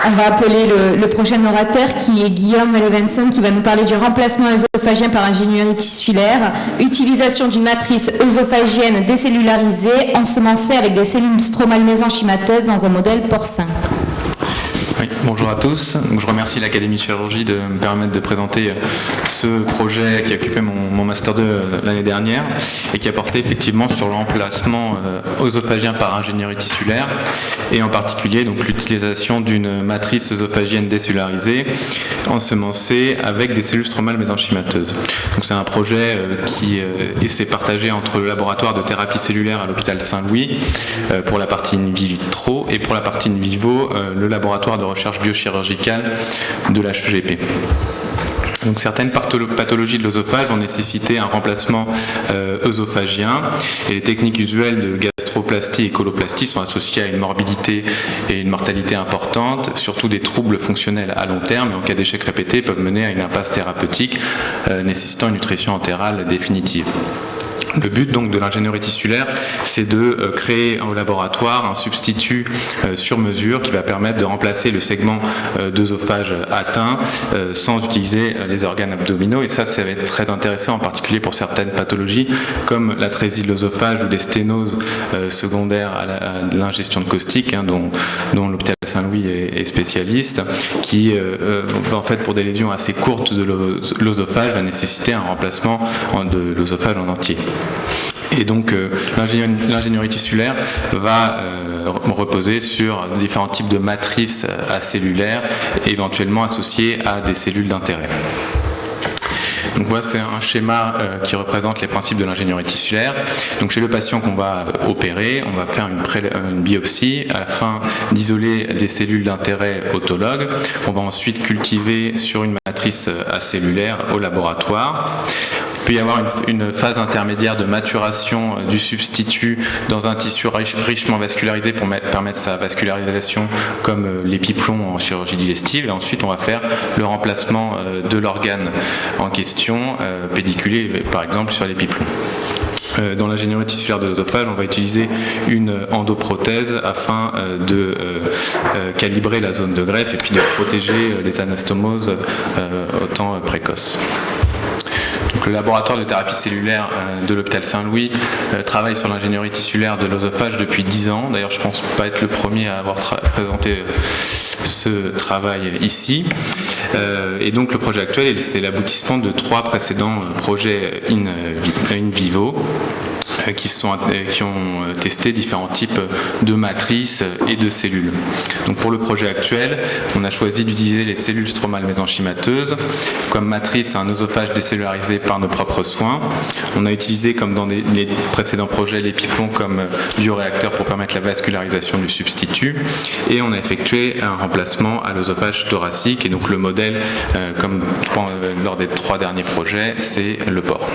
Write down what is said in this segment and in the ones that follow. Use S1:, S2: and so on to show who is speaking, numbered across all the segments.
S1: On va appeler le prochain orateur qui est Guillaume Levenson qui va nous parler du remplacement œsophagien par ingénierie tissulaire, utilisation d'une matrice œsophagienne décellularisée ensemencée avec des cellules stromales mésenchymateuses dans un modèle porcin.
S2: Oui, bonjour à tous. Donc, je remercie l'Académie de chirurgie de me permettre de présenter ce projet qui a occupé mon Master 2 l'année dernière et qui a porté effectivement sur le remplacement œsophagien par ingénierie tissulaire et en particulier donc l'utilisation d'une matrice œsophagienne décellularisée ensemencée avec des cellules stromales mésenchymateuses. Donc c'est un projet qui s'est partagé entre le laboratoire de thérapie cellulaire à l'hôpital Saint-Louis pour la partie in vitro et pour la partie in vivo le laboratoire de recherche biochirurgicale de l'HEGP. Donc certaines pathologies de l'œsophage vont nécessiter un remplacement œsophagien et les techniques usuelles de gastroplastie et coloplastie sont associées à une morbidité et une mortalité importante, surtout des troubles fonctionnels à long terme et en cas d'échec répété peuvent mener à une impasse thérapeutique nécessitant une nutrition entérale définitive. Le but donc de l'ingénierie tissulaire, c'est de créer au laboratoire un substitut sur mesure qui va permettre de remplacer le segment d'œsophage atteint sans utiliser les organes abdominaux. Et ça va être très intéressant, en particulier pour certaines pathologies comme l'atrésie de l'œsophage ou des sténoses secondaires à l'ingestion de caustique, dont l'hôpital Saint-Louis est spécialiste, qui en fait pour des lésions assez courtes de l'œsophage va nécessiter un remplacement de l'œsophage en entier. Et donc l'ingénierie tissulaire va reposer sur différents types de matrices acellulaires éventuellement associées à des cellules d'intérêt. Donc voilà, c'est un schéma qui représente les principes de l'ingénierie tissulaire. Donc chez le patient qu'on va opérer, on va faire une biopsie afin d'isoler des cellules d'intérêt autologues. On va ensuite cultiver sur une matrice acellulaire au laboratoire. Il peut y avoir une phase intermédiaire de maturation du substitut dans un tissu richement vascularisé pour permettre sa vascularisation comme l'épiplomb en chirurgie digestive. Et ensuite, on va faire le remplacement de l'organe en question, pédiculé par exemple sur l'épiplomb. Dans l'ingénierie tissulaire de l'œsophage, on va utiliser une endoprothèse afin de calibrer la zone de greffe et puis de protéger les anastomoses au temps précoce. Donc, le laboratoire de thérapie cellulaire de l'hôpital Saint-Louis travaille sur l'ingénierie tissulaire de l'œsophage depuis 10 ans. D'ailleurs, je ne pense pas être le premier à avoir présenté ce travail ici. Et donc le projet actuel, c'est l'aboutissement de 3 précédents projets in vivo qui ont testé différents types de matrices et de cellules. Donc pour le projet actuel, on a choisi d'utiliser les cellules stromales mésenchymateuses comme matrice à un œsophage décellularisé par nos propres soins. On a utilisé, comme dans les précédents projets, l'épiplomb comme bioréacteur pour permettre la vascularisation du substitut. Et on a effectué un remplacement à l'œsophage thoracique. Et donc le modèle, comme lors des 3 derniers projets, c'est le porc.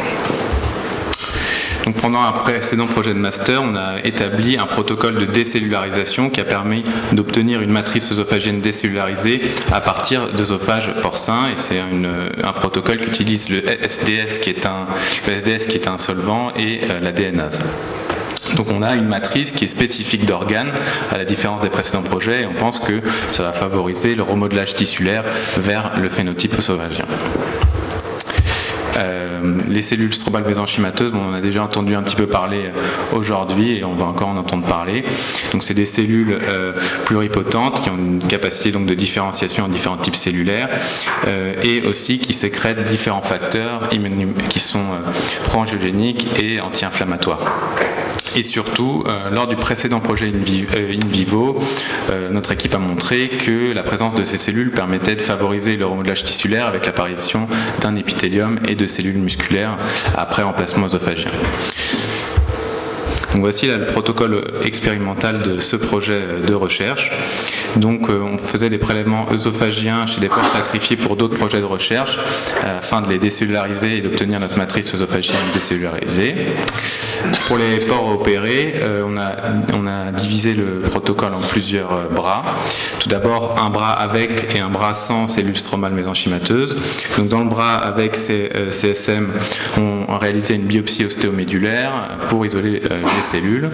S2: Donc pendant un précédent projet de master, on a établi un protocole de décellularisation qui a permis d'obtenir une matrice œsophagienne décellularisée à partir d'œsophage porcin. Et c'est un protocole qui utilise le SDS qui est un solvant et la DNase. Donc on a une matrice qui est spécifique d'organes, à la différence des précédents projets, et on pense que ça va favoriser le remodelage tissulaire vers le phénotype œsophagien. Les cellules stromales mésenchymateuses, on en a déjà entendu un petit peu parler aujourd'hui et on va encore en entendre parler. Donc c'est des cellules pluripotentes qui ont une capacité donc de différenciation en différents types cellulaires et aussi qui sécrètent différents facteurs qui sont pro-angiogéniques et anti-inflammatoires. Et surtout, lors du précédent projet in vivo, notre équipe a montré que la présence de ces cellules permettait de favoriser le remodelage tissulaire avec l'apparition d'un épithélium et de cellules musculaires après remplacement œsophagien. Donc voici là le protocole expérimental de ce projet de recherche. Donc on faisait des prélèvements œsophagiens chez des porcs sacrifiés pour d'autres projets de recherche afin de les décellulariser et d'obtenir notre matrice œsophagienne décellularisée. Pour les porcs opérés, on a divisé le protocole en plusieurs bras. Tout d'abord, un bras avec et un bras sans cellules stromales mésenchymateuses. Donc dans le bras avec CSM, on réalisait une biopsie ostéomédulaire pour isoler les cellules.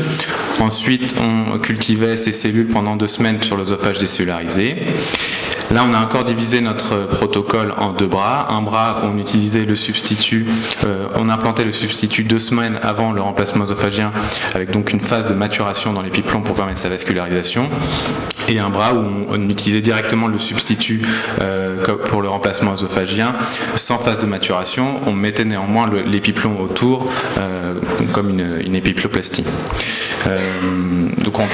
S2: Ensuite, on cultivait ces cellules pendant 2 semaines sur l'œsophage décellularisé. Là, on a encore divisé notre protocole en 2 bras. Un bras où on utilisait le substitut, on implantait le substitut 2 semaines avant le remplacement œsophagien, avec donc une phase de maturation dans l'épiplan pour permettre sa vascularisation. Et un bras où on utilisait directement le substitut pour le remplacement œsophagien, sans phase de maturation. On mettait néanmoins l'épiplon autour, comme une épiploplastie. Donc on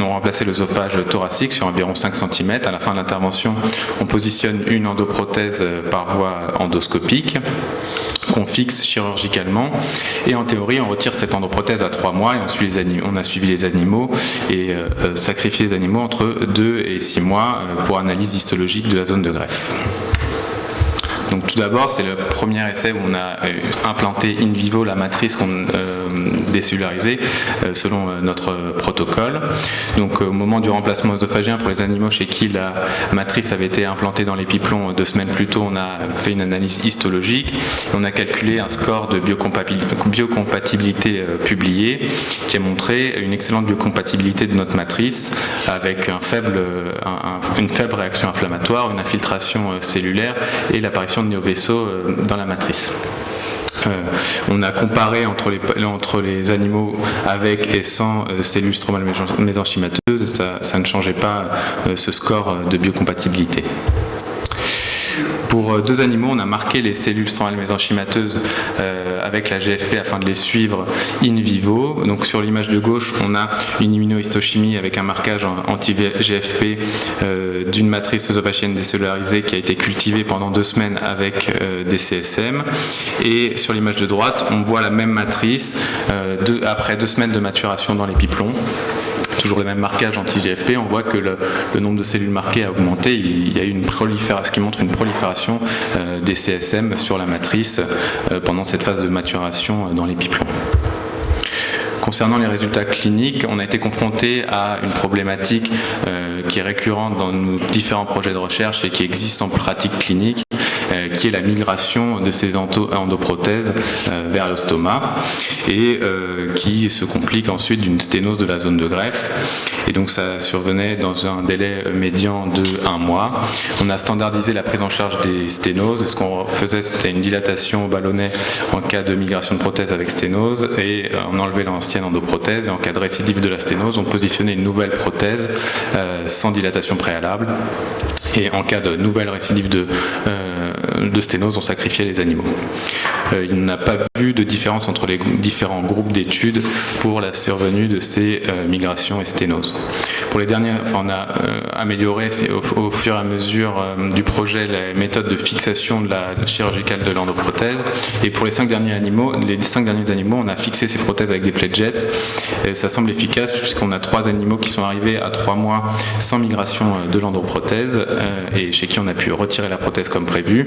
S2: remplaçait l'œsophage thoracique sur environ 5 cm. À la fin de l'intervention, on positionne une endoprothèse par voie endoscopique qu'on fixe chirurgicalement, et en théorie on retire cette endoprothèse à 3 mois et on a suivi les animaux et sacrifié les animaux entre 2 et 6 mois pour analyse histologique de la zone de greffe. Donc tout d'abord, c'est le premier essai où on a implanté in vivo la matrice décellularisée selon notre protocole. Donc au moment du remplacement œsophagien pour les animaux chez qui la matrice avait été implantée dans l'épiplon 2 semaines plus tôt, on a fait une analyse histologique et on a calculé un score de biocompatibilité publié qui a montré une excellente biocompatibilité de notre matrice avec une faible réaction inflammatoire, une infiltration cellulaire et l'apparition de néovaisseaux dans la matrice. On a comparé entre les animaux avec et sans cellules stromales mésenchymateuses, ça ne changeait pas ce score de biocompatibilité. Pour 2 animaux, on a marqué les cellules stromales mésenchymateuses avec la GFP afin de les suivre in vivo. Donc sur l'image de gauche, on a une immunohistochimie avec un marquage anti-GFP d'une matrice œsophagienne décellularisée qui a été cultivée pendant 2 semaines avec des CSM. Et sur l'image de droite, on voit la même matrice après 2 semaines de maturation dans l'épiplon. Toujours le même marquage anti-GFP, on voit que le nombre de cellules marquées a augmenté. Il y a eu ce qui montre une prolifération des CSM sur la matrice pendant cette phase de maturation dans l'épiplon. Concernant les résultats cliniques, on a été confronté à une problématique qui est récurrente dans nos différents projets de recherche et qui existe en pratique clinique, qui est la migration de ces endoprothèses vers l'ostoma et qui se complique ensuite d'une sténose de la zone de greffe. Et donc ça survenait dans un délai médian de 1 mois. On a standardisé la prise en charge des sténoses. Ce qu'on faisait, c'était une dilatation au ballonnet en cas de migration de prothèse avec sténose et on enlevait l'ancienne endoprothèse et en cas de récidive de la sténose, on positionnait une nouvelle prothèse sans dilatation préalable. Et en cas de nouvelle récidive de sténose, on sacrifiait les animaux. Il n'a pas vu de différence entre les différents groupes d'études pour la survenue de ces migrations et sténoses. Pour les dernières, on a amélioré au fur et à mesure du projet les méthodes de fixation de la chirurgicale de l'endoprothèse. Et pour les 5 derniers animaux, on a fixé ces prothèses avec des plaids-jets. Ça semble efficace puisqu'on a 3 animaux qui sont arrivés à 3 mois sans migration de l'endoprothèse et chez qui on a pu retirer la prothèse comme prévu.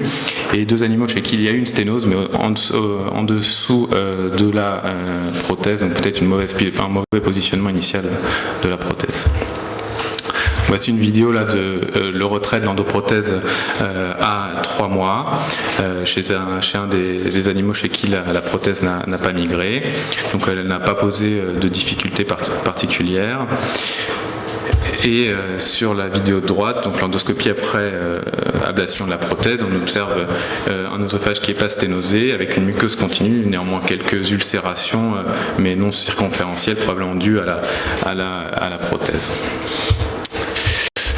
S2: Et 2 animaux chez qui il y a eu une sténose, mais en dessous de la prothèse, donc peut-être un mauvais positionnement initial de la prothèse. Voici une vidéo là de le retrait de l'endoprothèse à 3 mois chez un des animaux chez qui la prothèse n'a pas migré. Donc elle n'a pas posé de difficultés particulières. Et sur la vidéo de droite, donc l'endoscopie après ablation de la prothèse, on observe un œsophage qui n'est pas sténosé avec une muqueuse continue, néanmoins quelques ulcérations, mais non circonférentielles, probablement dues à la prothèse.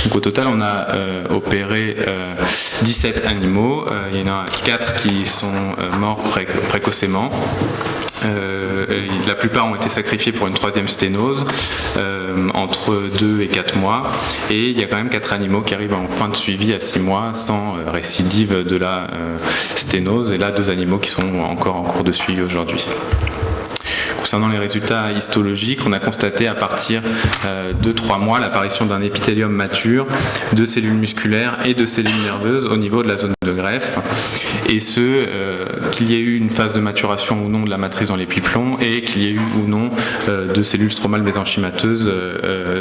S2: Donc au total, on a opéré 17 animaux. Il y en a 4 qui sont morts précocement. La plupart ont été sacrifiés pour une 3e sténose entre 2 et 4 mois. Et il y a quand même 4 animaux qui arrivent en fin de suivi à 6 mois sans récidive de la sténose. Et là, 2 animaux qui sont encore en cours de suivi aujourd'hui. concernant les résultats histologiques, on a constaté à partir de 3 mois l'apparition d'un épithélium mature, de cellules musculaires et de cellules nerveuses au niveau de la zone de greffe, et qu'il y ait eu une phase de maturation ou non de la matrice dans l'épiplomb et qu'il y ait eu ou non de cellules stromales mésenchymateuses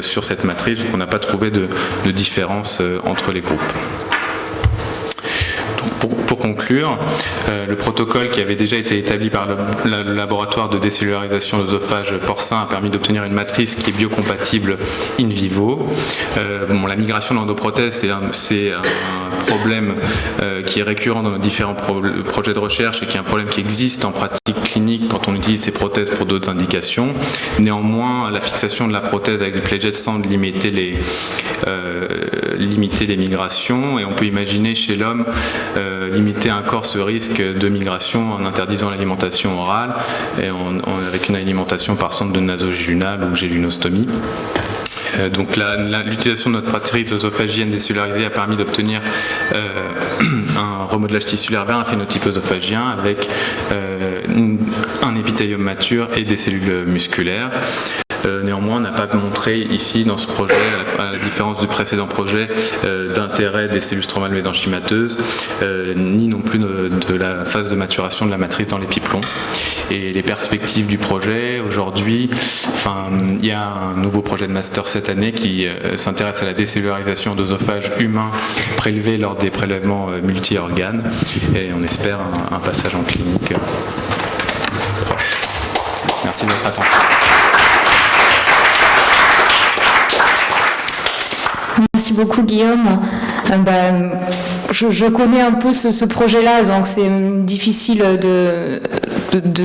S2: sur cette matrice. Donc on n'a pas trouvé de différence entre les groupes. Pour conclure, le protocole qui avait déjà été établi par le laboratoire de décellularisation d'œsophage porcin a permis d'obtenir une matrice qui est biocompatible in vivo. La migration de l'endoprothèse, c'est un problème qui est récurrent dans nos différents projets de recherche et qui est un problème qui existe en pratique clinique quand on utilise ces prothèses pour d'autres indications. Néanmoins, la fixation de la prothèse avec du pledget semble limiter les migrations, et on peut imaginer chez l'homme limiter encore ce risque de migration en interdisant l'alimentation orale et avec une alimentation par sonde de nasogénale ou gélunostomie. Donc l'utilisation de notre matrice œsophagienne décellularisée a permis d'obtenir un remodelage tissulaire vers un phénotype œsophagien avec un épithélium mature et des cellules musculaires. Néanmoins, on n'a pas montré ici dans ce projet, à la différence du précédent projet, d'intérêt des cellules stromales mésenchymateuses, ni non plus de la phase de maturation de la matrice dans l'épiplomb. Et les perspectives du projet, aujourd'hui, il y a un nouveau projet de master cette année qui s'intéresse à la décellularisation d'œsophage humain prélevé lors des prélèvements multi-organes, et on espère un passage en clinique proche. Merci de votre attention.
S1: Merci beaucoup Guillaume. Je connais un peu ce projet-là, donc c'est difficile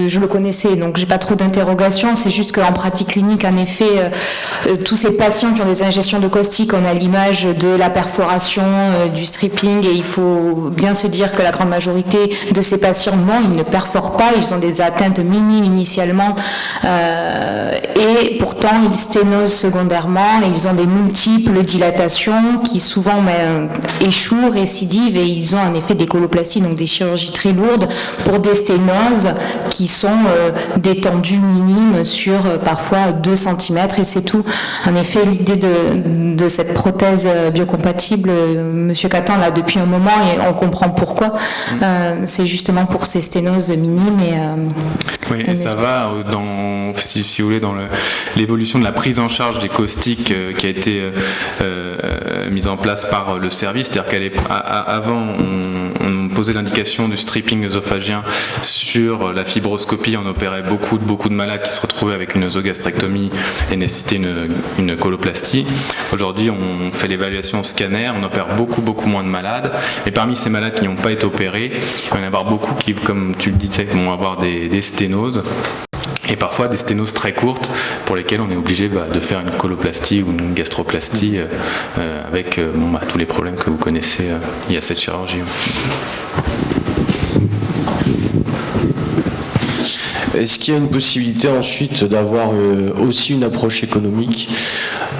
S1: je le connaissais, donc j'ai pas trop d'interrogations. C'est juste qu'en pratique clinique, en effet, tous ces patients qui ont des ingestions de caustique, on a l'image de la perforation, du stripping, et il faut bien se dire que la grande majorité de ces patients, non, ils ne perforent pas, ils ont des atteintes minimes initialement, et pourtant ils sténosent secondairement, et ils ont des multiples dilatations qui souvent échouent, récidivent, et ils ont en effet des coloplasties, donc des chirurgies très lourdes pour des sténoses qui sont d'étendue minime sur parfois 2 cm, et c'est tout. En effet, l'idée de cette prothèse biocompatible, Monsieur Catan l'a depuis un moment, et on comprend pourquoi. C'est justement pour ces sténoses minimes.
S2: Oui, et ça va si vous voulez, dans l'évolution de la prise en charge des caustiques qui a été mise en place par le service. C'est-à-dire qu'avant, on posait l'indication du stripping œsophagien sur la fibroscopie. On opérait beaucoup de malades qui se retrouvaient avec une œsogastrectomie et nécessitaient une coloplastie. Aujourd'hui, on fait l'évaluation au scanner, on opère beaucoup moins de malades. Et parmi ces malades qui n'ont pas été opérés, il va y en avoir beaucoup qui, comme tu le disais, vont avoir des sténoses. Et parfois des sténoses très courtes pour lesquelles on est obligé de faire une coloplastie ou une gastroplastie avec tous les problèmes que vous connaissez liés à cette chirurgie.
S3: Est-ce qu'il y a une possibilité ensuite d'avoir aussi une approche économique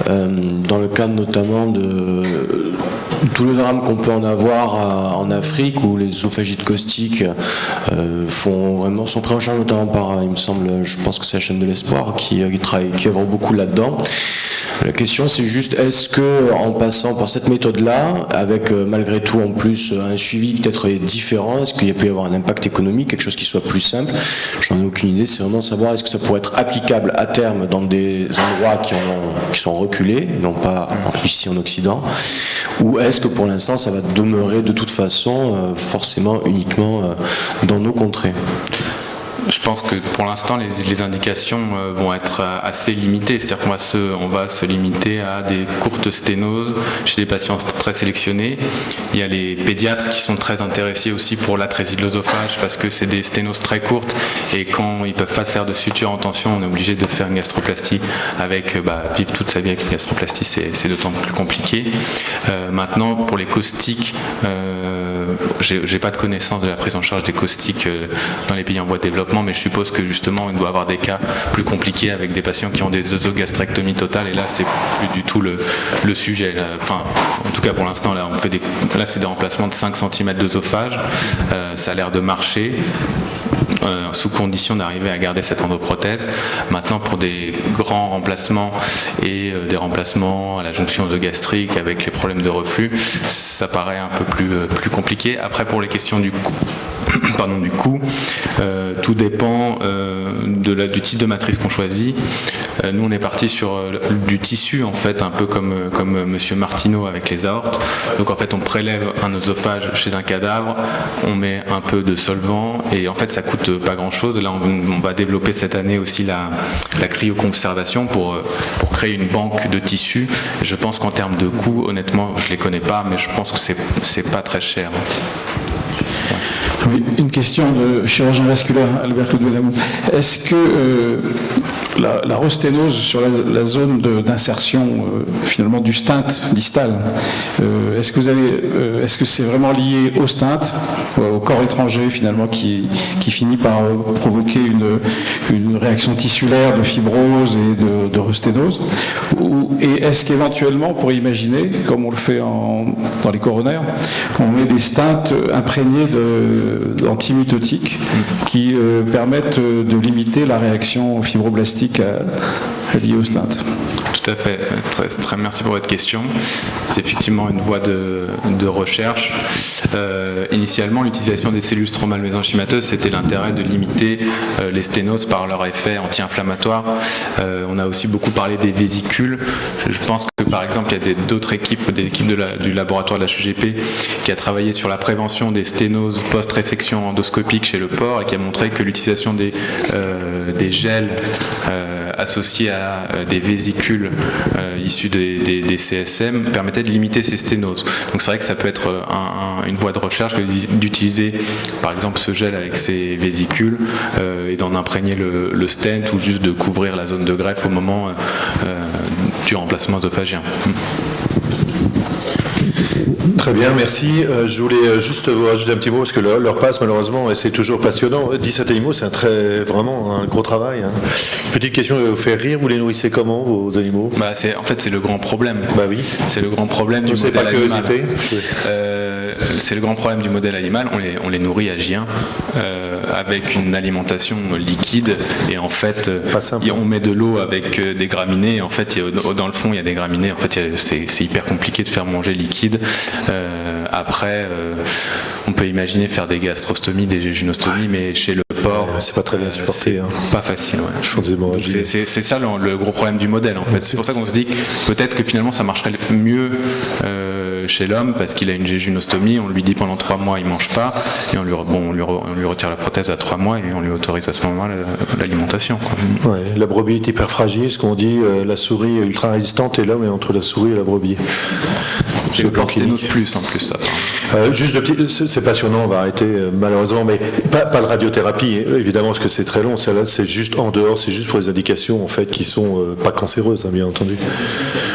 S3: dans le cadre notamment de tout le drame qu'on peut en avoir en Afrique, où les œsophagites caustiques sont pris en charge notamment par, il me semble, je pense que c'est la chaîne de l'espoir qui œuvre beaucoup là-dedans. La question, c'est juste, est-ce que en passant par cette méthode-là, avec malgré tout en plus un suivi peut-être différent, est-ce qu'il peut y avoir un impact économique, quelque chose qui soit plus simple? J'en ai aucune idée. C'est vraiment savoir est-ce que ça pourrait être applicable à terme dans des endroits qui sont reculés, non pas ici en Occident, ou est-ce que pour l'instant ça va demeurer de toute façon forcément uniquement dans nos contrées?
S2: Je pense que pour l'instant, les indications vont être assez limitées. C'est-à-dire qu'on va se limiter à des courtes sténoses chez des patients très sélectionnés. Il y a les pédiatres qui sont très intéressés aussi pour l'atrésie de l'œsophage parce que c'est des sténoses très courtes et quand ils ne peuvent pas faire de suture en tension, on est obligé de faire une gastroplastie vivre toute sa vie avec une gastroplastie, c'est d'autant plus compliqué. Maintenant, pour les caustiques, j'ai pas de connaissance de la prise en charge des caustiques dans les pays en voie de développement, mais je suppose que justement il doit y avoir des cas plus compliqués avec des patients qui ont des œsogastrectomies totales, et là c'est plus du tout le sujet. Enfin, en tout cas pour l'instant là c'est des remplacements de 5 cm d'œsophage, ça a l'air de marcher. sous condition d'arriver à garder cette endoprothèse. Maintenant, pour des grands remplacements et des remplacements à la jonction œsogastrique avec les problèmes de reflux, ça paraît un peu plus compliqué. Après, pour les questions du coût, tout dépend du type de matrice qu'on choisit. Nous, on est parti sur du tissu, en fait, un peu comme Monsieur Martineau avec les aortes. Donc, en fait, on prélève un œsophage chez un cadavre, on met un peu de solvant et en fait, ça coûte pas grand-chose. Là, on va développer cette année aussi la cryoconservation pour créer une banque de tissus. Et je pense qu'en termes de coût, honnêtement, je les connais pas, mais je pense que c'est pas très cher.
S4: Oui, une question de chirurgien vasculaire, Alberto Duedamou. Est-ce que la rosténose sur la zone d'insertion finalement du stent distal, est-ce que c'est vraiment lié au stent, au corps étranger finalement qui finit par provoquer une réaction tissulaire de fibrose et de rosténose, et est-ce qu'éventuellement on pourrait imaginer, comme on le fait dans les coronaires, on met des stents imprégnés d'antimitotiques qui permettent de limiter la réaction fibroblastique liée au stent.
S2: Tout à fait. Très merci pour votre question. C'est effectivement une voie de recherche. Initialement, l'utilisation des cellules stromales mésenchymateuses, c'était l'intérêt de limiter les sténoses par leur effet anti-inflammatoire. On a aussi beaucoup parlé des vésicules. Je pense que, par exemple, il y a d'autres équipes, des équipes du laboratoire de la HUGP qui a travaillé sur la prévention des sténoses post-résection endoscopique chez le porc et qui a montré que l'utilisation des gels associés à des vésicules issus des CSM permettait de limiter ces sténoses. Donc c'est vrai que ça peut être une voie de recherche d'utiliser par exemple ce gel avec ces vésicules et d'en imprégner le stent ou juste de couvrir la zone de greffe au moment du remplacement œsophagien.
S5: Très bien, merci. Je voulais juste vous rajouter un petit mot parce que l'heure passe malheureusement et c'est toujours passionnant. 17 animaux, c'est vraiment un gros travail. Hein. Petite question, vous faire rire, vous les nourrissez comment vos animaux ?
S2: En fait, c'est le grand problème.
S5: Bah oui.
S2: C'est le grand problème du modèle animal. C'est le grand problème du modèle animal. On les nourrit à Gien avec une alimentation liquide et en fait, on met de l'eau avec des graminées. Et en fait, dans le fond, il y a des graminées. En fait, c'est hyper compliqué de faire manger liquide. Après, on peut imaginer faire des gastrostomies, des jéjunostomies, mais chez le porc,
S5: c'est pas très bien supporté.
S2: Pas facile.
S5: Ouais.
S2: C'est ça le gros problème du modèle en fait. C'est pour ça qu'on se dit que peut-être que finalement ça marcherait mieux chez l'homme parce qu'il a une jéjunostomie, on lui dit pendant 3 mois il mange pas et on lui retire la prothèse à 3 mois et on lui autorise à ce moment-là l'alimentation.
S5: Ouais, la brebis est hyper fragile, ce qu'on dit, la souris est ultra résistante et l'homme est entre la souris et la brebis.
S2: Et le porc sténose plus en plus ça.
S5: C'est passionnant, on va arrêter malheureusement, mais pas de radiothérapie évidemment parce que c'est très long. Celle-là, c'est juste en dehors, c'est juste pour les indications en fait qui sont pas cancéreuses, hein, bien entendu.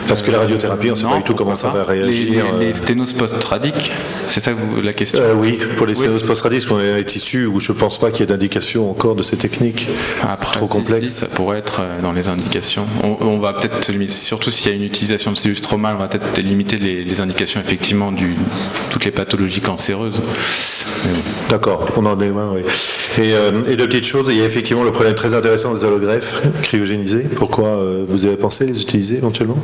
S5: Parce que la radiothérapie, on ne sait pas du tout comment ça va réagir.
S2: Les sténoses post-radiques, c'est ça la question ?
S5: Oui, pour les sténoses post-radiques, on a des tissus où je ne pense pas qu'il y ait d'indication encore de ces techniques.
S2: Après,
S5: trop complexe.
S2: Ça pourrait être dans les indications. On va peut-être limiter, surtout s'il y a une utilisation de cellules stromales, on va peut-être limiter les indications effectivement toutes les pathologies cancéreuses. Bon.
S5: D'accord, on en est loin, oui. Et deux petites choses, il y a effectivement le problème très intéressant des allogreffes cryogénisés. Pourquoi vous avez pensé les utiliser éventuellement ?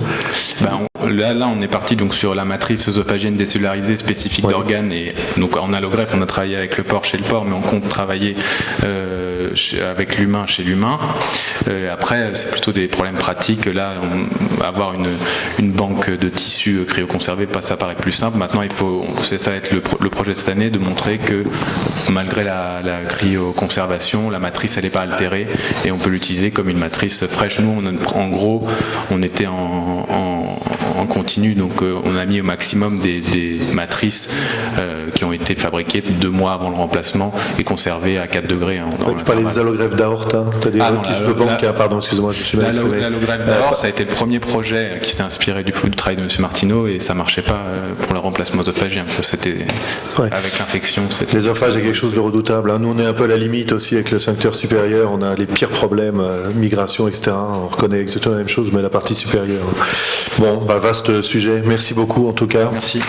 S2: Là, on est parti donc sur la matrice œsophagienne décellularisée spécifique d'organes. Et donc en allogreffe, on a travaillé avec le porc chez le porc, mais on compte travailler avec l'humain chez l'humain. Après, c'est plutôt des problèmes pratiques. Là, avoir une banque de tissus cryoconservés, ça paraît plus simple. Maintenant, ça va être le projet de cette année de montrer que malgré la cryoconservation, la matrice elle n'est pas altérée et on peut l'utiliser comme une matrice fraîche. Nous, en gros, on était en continu, donc on a mis au maximum des matrices qui ont été fabriquées 2 mois avant le remplacement et conservées à 4 degrés.
S5: Tu parlais des allogreffes d'aorte, hein. Tu as des tissus de banque, pardon, excusez-moi, je suis mal exprimé.
S2: L'allogreffe d'aorte, ça a été le premier projet qui s'est inspiré du travail de M. Martineau et ça ne marchait pas pour le remplacement œsophagien. C'était avec l'infection.
S5: L'œsophage est quelque chose de redoutable. Hein. Nous, on est un peu à la limite aussi avec le sphincter supérieur. On a les pires problèmes, migration, etc. On reconnaît exactement la même chose, mais la partie supérieure. Bon, vaste sujet. Merci beaucoup en tout cas.
S2: Merci.